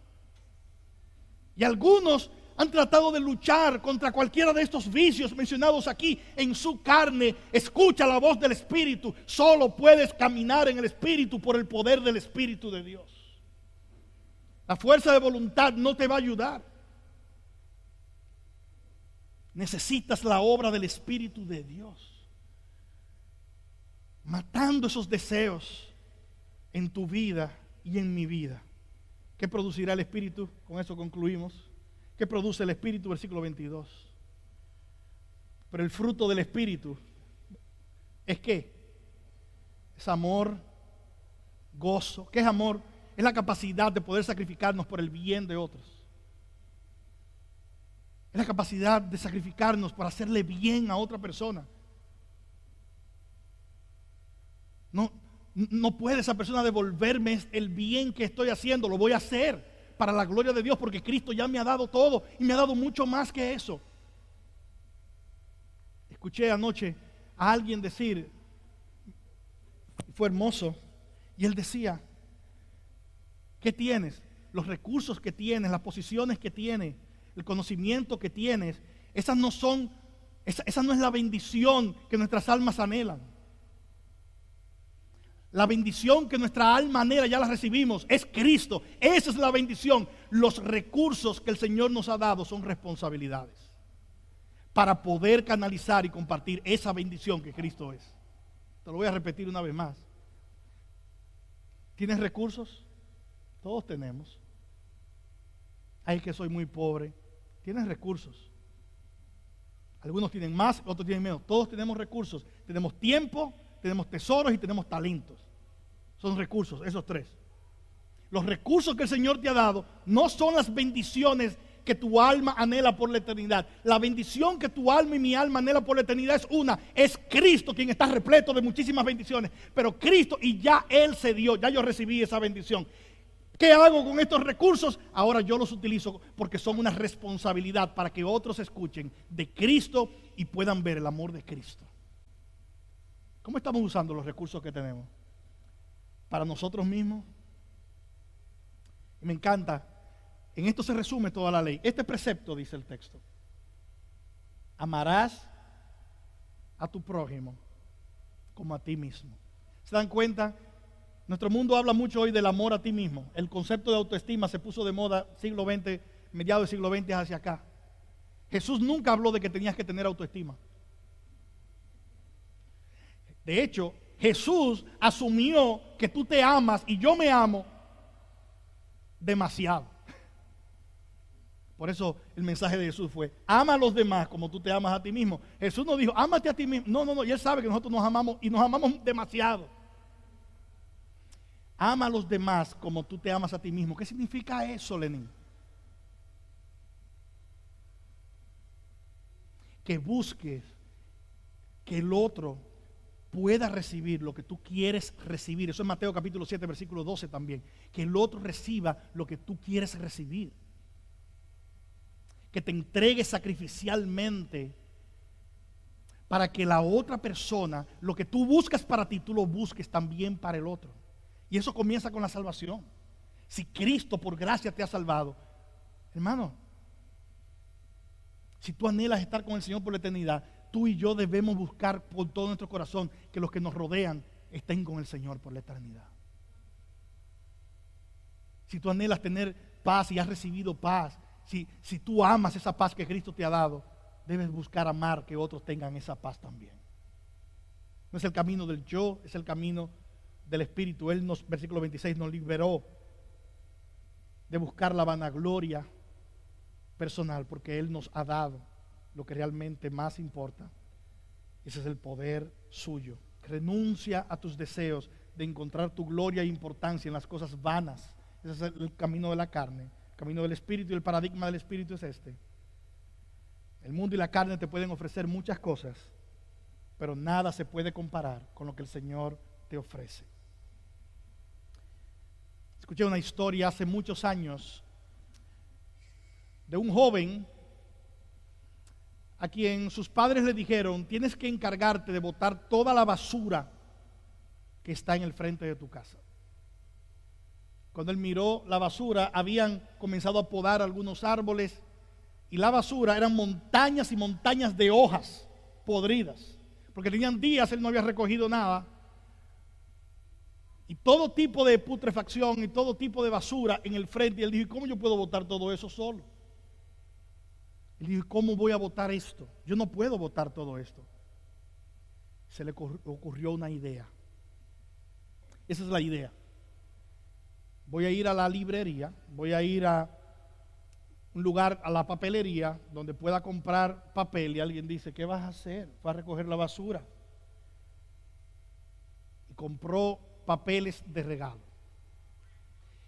Y algunos han tratado de luchar contra cualquiera de estos vicios mencionados aquí en su carne. Escucha la voz del Espíritu. Solo puedes caminar en el Espíritu por el poder del Espíritu de Dios. La fuerza de voluntad no te va a ayudar. Necesitas la obra del Espíritu de Dios, matando esos deseos en tu vida y en mi vida. ¿Qué producirá el Espíritu? Con eso concluimos. ¿Qué produce el Espíritu? Versículo 22. Pero el fruto del Espíritu es ¿qué? Es amor, gozo. ¿Qué es amor? Es la capacidad de poder sacrificarnos por el bien de otros. Es la capacidad de sacrificarnos para hacerle bien a otra persona. No puede esa persona devolverme el bien que estoy haciendo. Lo voy a hacer para la gloria de Dios, porque Cristo ya me ha dado todo y me ha dado mucho más que eso. Escuché anoche a alguien decir, fue hermoso, y él decía, ¿qué tienes? Los recursos que tienes, las posiciones que tienes, el conocimiento que tienes, esa no es la bendición que nuestras almas anhelan. La bendición que nuestra alma anhela ya la recibimos, es Cristo. Esa es la bendición. Los recursos que el Señor nos ha dado son responsabilidades para poder canalizar y compartir esa bendición que Cristo es. Te lo voy a repetir una vez más. ¿Tienes recursos? Todos tenemos. Ay, que soy muy pobre. Tienes recursos. Algunos tienen más, otros tienen menos. Todos tenemos recursos. Tenemos tiempo, tenemos tesoros y tenemos talentos. Son recursos, esos tres. Los recursos que el Señor te ha dado no son las bendiciones que tu alma anhela por la eternidad. La bendición que tu alma y mi alma anhela por la eternidad es Cristo, quien está repleto de muchísimas bendiciones. Pero Cristo, y ya Él se dio, ya yo recibí esa bendición. ¿Qué hago con estos recursos? Ahora yo los utilizo porque son una responsabilidad para que otros escuchen de Cristo y puedan ver el amor de Cristo. ¿Cómo estamos usando los recursos que tenemos? ¿Para nosotros mismos? Me encanta. En esto se resume toda la ley. Este precepto, dice el texto: amarás a tu prójimo como a ti mismo. ¿Se dan cuenta? Nuestro mundo habla mucho hoy del amor a ti mismo. El concepto de autoestima se puso de moda siglo XX, mediados del siglo XX hacia acá. Jesús nunca habló de que tenías que tener autoestima. De hecho, Jesús asumió que tú te amas y yo me amo demasiado. Por eso el mensaje de Jesús fue: ama a los demás como tú te amas a ti mismo. Jesús no dijo, ámate a ti mismo. No, y Él sabe que nosotros nos amamos y nos amamos demasiado. Ama a los demás como tú te amas a ti mismo. ¿Qué significa eso, Lenín? Que busques que el otro pueda recibir lo que tú quieres recibir. Eso es Mateo capítulo 7, versículo 12 también. Que el otro reciba lo que tú quieres recibir. Que te entregues sacrificialmente para que la otra persona, lo que tú buscas para ti, tú lo busques también para el otro. Y eso comienza con la salvación. Si Cristo por gracia te ha salvado, hermano, si tú anhelas estar con el Señor por la eternidad, tú y yo debemos buscar por todo nuestro corazón que los que nos rodean estén con el Señor por la eternidad. Si tú anhelas tener paz y has recibido paz, si tú amas esa paz que Cristo te ha dado, debes buscar amar que otros tengan esa paz también. No es el camino del yo, es el camino del Espíritu. Él nos, versículo 26, nos liberó de buscar la vanagloria personal, porque Él nos ha dado lo que realmente más importa. Ese es el poder suyo. Renuncia a tus deseos de encontrar tu gloria e importancia en las cosas vanas. Ese es el camino de la carne. El camino del Espíritu y el paradigma del Espíritu es este. El mundo y la carne te pueden ofrecer muchas cosas, pero nada se puede comparar con lo que el Señor te ofrece. Escuché una historia hace muchos años de un joven a quien sus padres le dijeron: tienes que encargarte de botar toda la basura que está en el frente de tu casa. Cuando él miró la basura, habían comenzado a podar algunos árboles y la basura eran montañas y montañas de hojas podridas, porque tenían días él no había recogido nada, y todo tipo de putrefacción y todo tipo de basura en el frente. Y él dijo: ¿cómo yo puedo botar todo eso solo? Él dijo: ¿cómo voy a botar esto? Yo no puedo botar todo esto. Se le ocurrió una idea. Esa es la idea. Voy a ir a la librería, voy a ir a un lugar, a la papelería, donde pueda comprar papel. Y alguien dice: ¿qué vas a hacer? Fue a recoger la basura. Y compró papeles de regalo.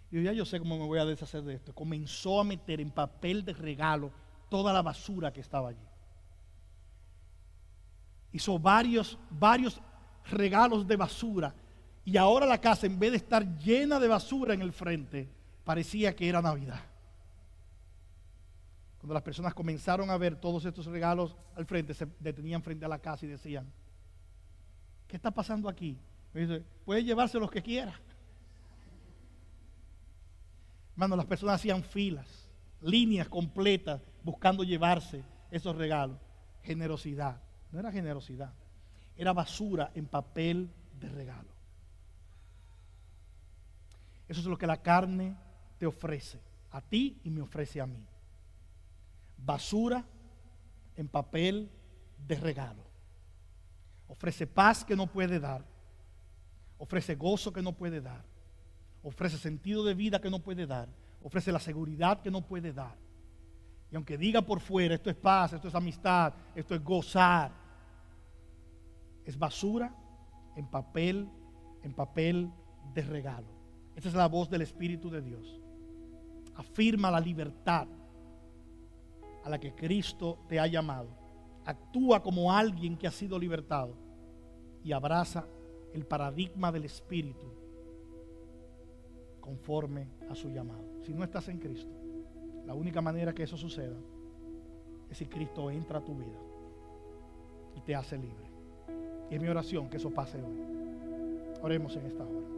Y ya yo sé cómo me voy a deshacer de esto. Comenzó a meter en papel de regalo toda la basura que estaba allí. Hizo varios regalos de basura. Y ahora la casa, en vez de estar llena de basura en el frente, parecía que era Navidad. Cuando las personas comenzaron a ver todos estos regalos al frente, se detenían frente a la casa y decían: ¿qué está pasando aquí? Me dice: puede llevarse los que quiera. Hermano, las personas hacían filas, líneas completas, buscando llevarse esos regalos. Generosidad. No era generosidad, era basura en papel de regalo. Eso es lo que la carne te ofrece a ti y me ofrece a mí. Basura en papel de regalo. Ofrece paz que no puede dar. Ofrece gozo que no puede dar. Ofrece sentido de vida que no puede dar. Ofrece la seguridad que no puede dar. Y aunque diga por fuera: esto es paz, esto es amistad, esto es gozar, es basura en papel de regalo. Esta es la voz del Espíritu de Dios. Afirma la libertad a la que Cristo te ha llamado. Actúa como alguien que ha sido libertado y abraza el paradigma del Espíritu conforme a su llamado. Si no estás en Cristo, la única manera que eso suceda es si Cristo entra a tu vida y te hace libre. Y es mi oración que eso pase hoy. Oremos en esta hora.